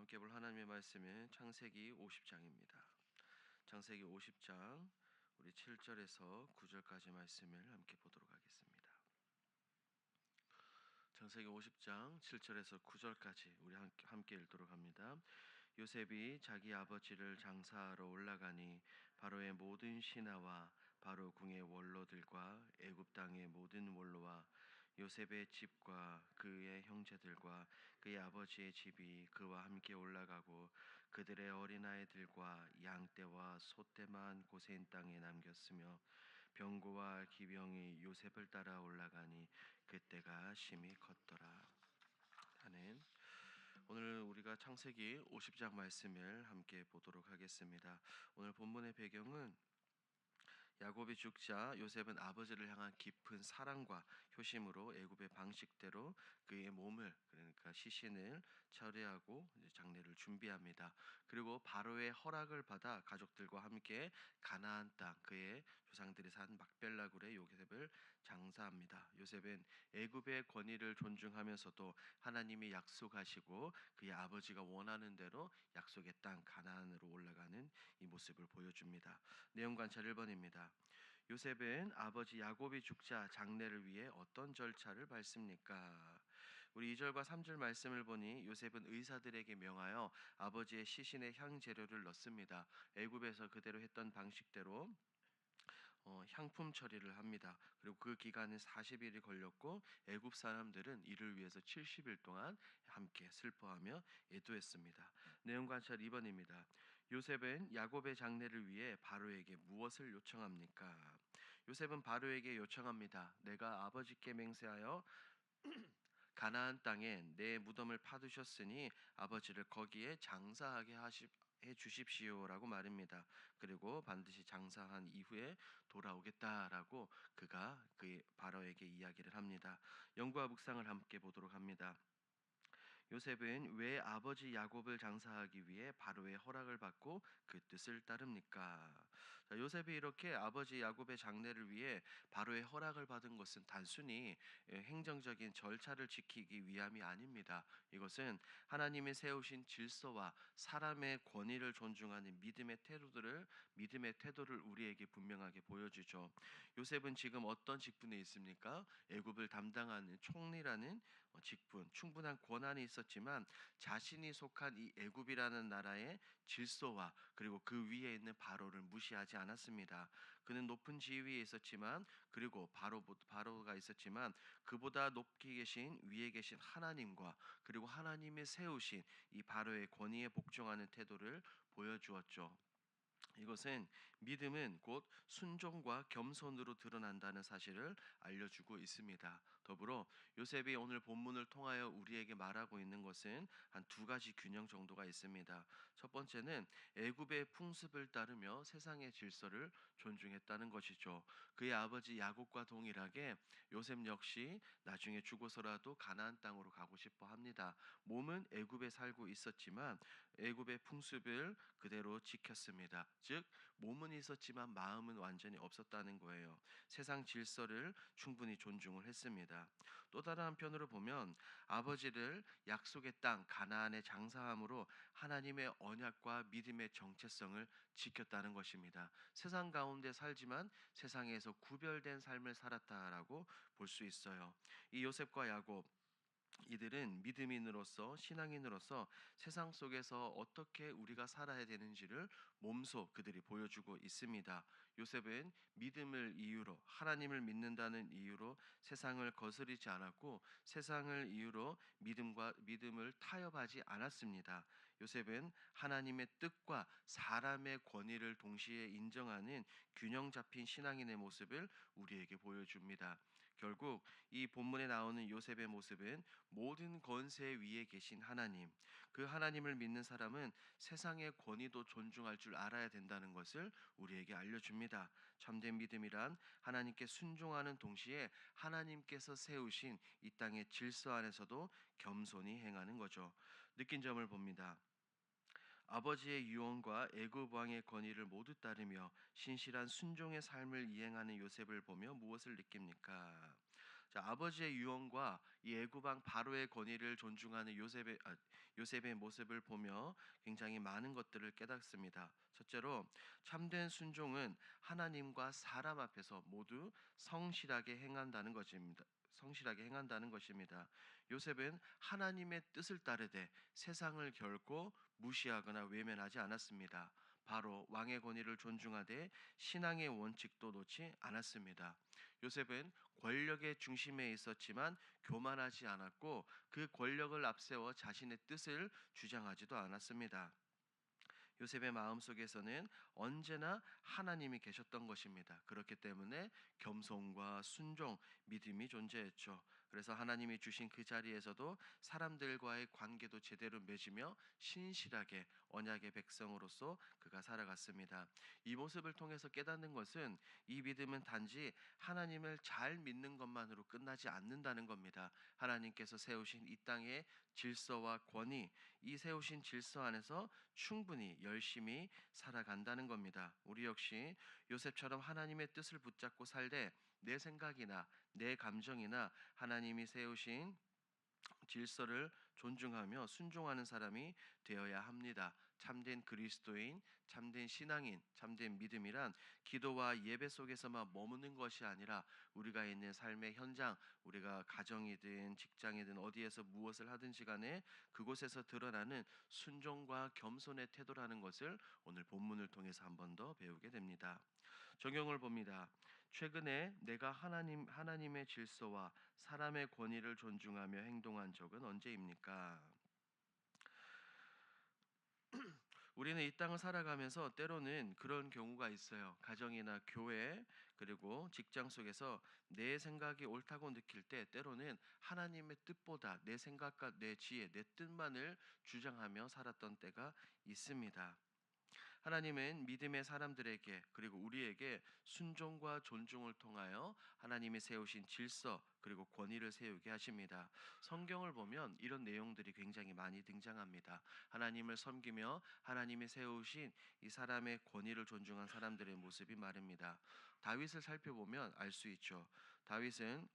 함께 볼 하나님의 말씀은 창세기 50장입니다. 창세기 50장 우리 7절에서 9절까지 말씀을 함께 보도록 하겠습니다. 창세기 50장 7절에서 9절까지 우리 함께 읽도록 합니다. 요셉이 자기 아버지를 장사하러 올라가니 바로의 모든 신하와 바로 궁의 원로들과 애굽 땅의 모든 원로와 요셉의 집과 그의 형제들과 그의 아버지의 집이 그와 함께 올라가고 그들의 어린아이들과 양떼와 소떼만 고센 땅에 남겼으며 병거와 기병이 요셉을 따라 올라가니 그때가 심히 컸더라. 아멘. 오늘 우리가 창세기 50장 말씀을 함께 보도록 하겠습니다. 오늘 본문의 배경은 야곱이 죽자 요셉은 아버지를 향한 깊은 사랑과 효심으로 애굽의 방식대로 그의 몸을, 그러니까 시신을 처리하고 장례를 준비합니다. 그리고 바로의 허락을 받아 가족들과 함께 가나안 땅, 그의 조상들이 산 막벨라굴의 요셉을 장사합니다. 요셉은 애굽의 권위를 존중하면서도 하나님이 약속하시고 그의 아버지가 원하는 대로 약속의 땅 가나안으로 올라가는 이 모습을 보여줍니다. 내용 관찰 1번입니다. 요셉은 아버지 야곱이 죽자 장례를 위해 어떤 절차를 밟습니까? 우리 2절과 3절 말씀을 보니 요셉은 의사들에게 명하여 아버지의 시신에 향재료를 넣습니다. 애굽에서 그대로 했던 방식대로 향품 처리를 합니다. 그리고 그 기간은 40일이 걸렸고 애굽 사람들은 이를 위해서 70일 동안 함께 슬퍼하며 애도했습니다. 내용 관찰 2번입니다. 요셉은 야곱의 장례를 위해 바로에게 무엇을 요청합니까? 요셉은 바로에게 요청합니다. 내가 아버지께 맹세하여 가나안 땅에 내 무덤을 파두셨으니 아버지를 거기에 장사하게 해 주십시오라고 말입니다. 그리고 반드시 장사한 이후에 돌아오겠다라고 그가 그 바로에게 이야기를 합니다. 영과 묵상을 함께 보도록 합니다. 요셉은 왜 아버지 야곱을 장사하기 위해 바로의 허락을 받고 그 뜻을 따릅니까? 요셉이 이렇게 아버지 야곱의 장례를 위해 바로의 허락을 받은 것은 단순히 행정적인 절차를 지키기 위함이 아닙니다. 이것은 하나님이 세우신 질서와 사람의 권위를 존중하는 믿음의 태도를 우리에게 분명하게 보여주죠. 요셉은 지금 어떤 직분에 있습니까? 애굽을 담당하는 총리라는 직분, 충분한 권한이 있었지만 자신이 속한 이 애굽이라는 나라의 질서와 그리고 그 위에 있는 바로를 무시하지 않았습니다. 그는 높은 지위에 있었지만 그리고 바로가 있었지만 그보다 높게 계신 위에 계신 하나님과 그리고 하나님의 세우신 이 바로의 권위에 복종하는 태도를 보여주었죠. 이것은 믿음은 곧 순종과 겸손으로 드러난다는 사실을 알려주고 있습니다. 더불어 요셉이 오늘 본문을 통하여 우리에게 말하고 있는 것은 한 두 가지 균형 정도가 있습니다. 첫 번째는 애굽의 풍습을 따르며 세상의 질서를 존중했다는 것이죠. 그의 아버지 야곱과 동일하게 요셉 역시 나중에 죽어서라도 가나안 땅으로 가고 싶어 합니다. 몸은 애굽에 살고 있었지만 애굽의 풍습을 그대로 지켰습니다. 즉 몸은 있었지만 마음은 완전히 없었다는 거예요. 세상 질서를 충분히 존중을 했습니다. 또 다른 한편으로 보면 아버지를 약속의 땅 가나안에 장사함으로 하나님의 언약과 믿음의 정체성을 지켰다는 것입니다. 세상 가운데 살지만 세상에서 구별된 삶을 살았다라고 볼 수 있어요. 이 요셉과 야곱 이들은 믿음인으로서 신앙인으로서 세상 속에서 어떻게 우리가 살아야 되는지를 몸소 그들이 보여주고 있습니다. 요셉은 믿음을 이유로 하나님을 믿는다는 이유로 세상을 거스르지 않았고 세상을 이유로 믿음을 타협하지 않았습니다. 요셉은 하나님의 뜻과 사람의 권위를 동시에 인정하는 균형 잡힌 신앙인의 모습을 우리에게 보여줍니다. 결국 이 본문에 나오는 요셉의 모습은 모든 권세 위에 계신 하나님, 그 하나님을 믿는 사람은 세상의 권위도 존중할 줄 알아야 된다는 것을 우리에게 알려줍니다. 참된 믿음이란 하나님께 순종하는 동시에 하나님께서 세우신 이 땅의 질서 안에서도 겸손히 행하는 거죠. 느낀 점을 봅니다. 아버지의 유언과 애굽 왕의 권위를 모두 따르며 신실한 순종의 삶을 이행하는 요셉을 보며 무엇을 느낍니까? 자, 아버지의 유언과 이 애굽 왕 바로의 권위를 존중하는 요셉의 모습을 보며 굉장히 많은 것들을 깨닫습니다. 첫째로 참된 순종은 하나님과 사람 앞에서 모두 성실하게 행한다는 것입니다. 성실하게 행한다는 것입니다. 요셉은 하나님의 뜻을 따르되 세상을 결코 무시하거나 외면하지 않았습니다. 바로 왕의 권위를 존중하되 신앙의 원칙도 놓지 않았습니다. 요셉은 권력의 중심에 있었지만 교만하지 않았고 그 권력을 앞세워 자신의 뜻을 주장하지도 않았습니다. 요셉의 마음속에서는 언제나 하나님이 계셨던 것입니다. 그렇기 때문에 겸손과 순종, 믿음이 존재했죠. 그래서 하나님이 주신 그 자리에서도 사람들과의 관계도 제대로 맺으며 신실하게 언약의 백성으로서 그가 살아갔습니다. 이 모습을 통해서 깨닫는 것은 이 믿음은 단지 하나님을 잘 믿는 것만으로 끝나지 않는다는 겁니다. 하나님께서 세우신 이 땅의 질서와 권위, 이 세우신 질서 안에서 충분히 열심히 살아간다는 겁니다. 우리 역시 요셉처럼 하나님의 뜻을 붙잡고 살되 내 생각이나 내 감정이나 하나님이 세우신 질서를 존중하며 순종하는 사람이 되어야 합니다. 참된 그리스도인, 참된 신앙인, 참된 믿음이란 기도와 예배 속에서만 머무는 것이 아니라 우리가 있는 삶의 현장, 우리가 가정이든 직장이든 어디에서 무엇을 하든지 간에 그곳에서 드러나는 순종과 겸손의 태도라는 것을 오늘 본문을 통해서 한 번 더 배우게 됩니다. 적용을 봅니다. 최근에 내가 하나님의 질서와 사람의 권위를 존중하며 행동한 적은 언제입니까? 우리는 이 땅을 살아가면서 때로는 그런 경우가 있어요. 가정이나 교회 그리고 직장 속에서 내 생각이 옳다고 느낄 때 때로는 하나님의 뜻보다 내 생각과 내 지혜, 내 뜻만을 주장하며 살았던 때가 있습니다. 하나님은 믿음의 사람들에게 그리고 우리에게 순종과 존중을 통하여 하나님이 세우신 질서 그리고 권위를 세우게 하십니다. 성경을 보면 이런 내용들이 굉장히 많이 등장합니다. 하나님을 섬기며 하나님이 세우신 이 사람의 권위를 존중한 사람들의 모습이 말입니다. 다윗을 살펴보면 알 수 있죠. 다윗은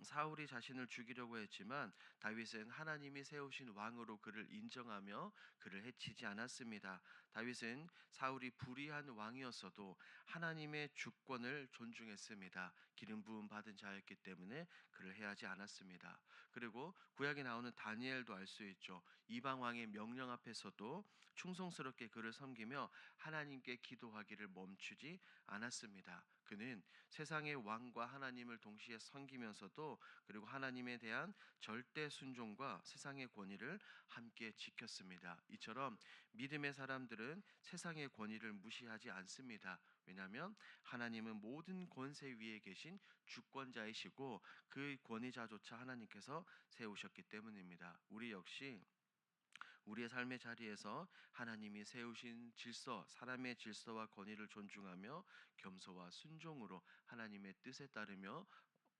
사울이 자신을 죽이려고 했지만 다윗은 하나님이 세우신 왕으로 그를 인정하며 그를 해치지 않았습니다. 다윗은 사울이 불의한 왕이었어도 하나님의 주권을 존중했습니다. 기름 부음 받은 자였기 때문에 그를 해하지 않았습니다. 그리고 구약에 나오는 다니엘도 알 수 있죠. 이방 왕의 명령 앞에서도 충성스럽게 그를 섬기며 하나님께 기도하기를 멈추지 않았습니다. 그는 세상의 왕과 하나님을 동시에 섬기면서도 그리고 하나님에 대한 절대 순종과 세상의 권위를 함께 지켰습니다. 이처럼 믿음의 사람들은 세상의 권위를 무시하지 않습니다. 왜냐하면 하나님은 모든 권세 위에 계신 주권자이시고 그 권위자조차 하나님께서 세우셨기 때문입니다. 우리 역시 우리의 삶의 자리에서 하나님이 세우신 질서, 사람의 질서와 권위를 존중하며 겸손과 순종으로 하나님의 뜻에 따르며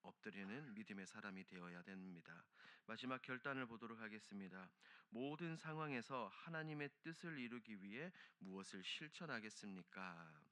엎드리는 믿음의 사람이 되어야 됩니다. 마지막 결단을 보도록 하겠습니다. 모든 상황에서 하나님의 뜻을 이루기 위해 무엇을 실천하겠습니까?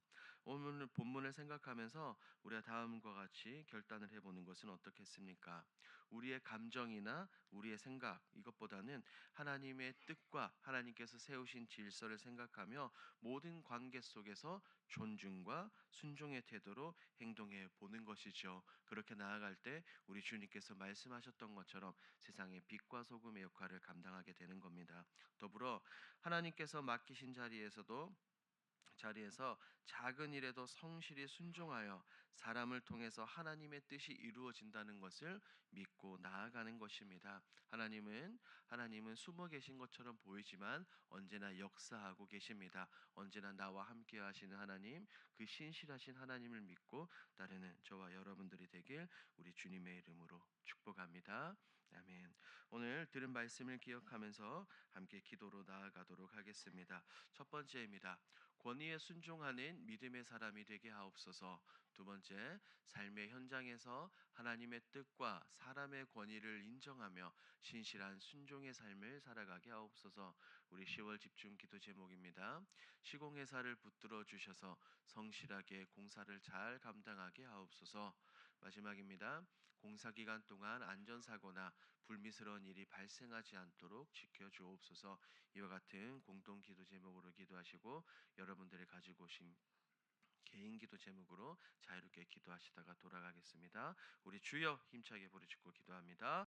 오늘 본문을 생각하면서 우리가 다음과 같이 결단을 해보는 것은 어떻겠습니까? 우리의 감정이나 우리의 생각 이것보다는 하나님의 뜻과 하나님께서 세우신 질서를 생각하며 모든 관계 속에서 존중과 순종의 태도로 행동해 보는 것이죠. 그렇게 나아갈 때 우리 주님께서 말씀하셨던 것처럼 세상의 빛과 소금의 역할을 감당하게 되는 겁니다. 더불어 하나님께서 맡기신 자리에서 작은 일에도 성실히 순종하여 사람을 통해서 하나님의 뜻이 이루어진다는 것을 믿고 나아가는 것입니다. 하나님은 숨어 계신 것처럼 보이지만 언제나 역사하고 계십니다. 언제나 나와 함께 하시는 하나님, 그 신실하신 하나님을 믿고 따르는 저와 여러분들이 되길 우리 주님의 이름으로 축복합니다. 아멘. 오늘 들은 말씀을 기억하면서 함께 기도로 나아가도록 하겠습니다. 첫 번째입니다. 권위에 순종하는 믿음의 사람이 되게 하옵소서. 두 번째, 삶의 현장에서 하나님의 뜻과 사람의 권위를 인정하며 신실한 순종의 삶을 살아가게 하옵소서. 우리 10월 집중 기도 제목입니다. 시공회사를 붙들어 주셔서 성실하게 공사를 잘 감당하게 하옵소서. 마지막입니다. 공사 기간 동안 안전사고나 불미스러운 일이 발생하지 않도록 지켜주옵소서. 이와 같은 공동 기도 제목으로 기도하시고 여러분들이 가지고 오신 개인 기도 제목으로 자유롭게 기도하시다가 돌아가겠습니다. 우리 주여 힘차게 부르짖고 기도합니다.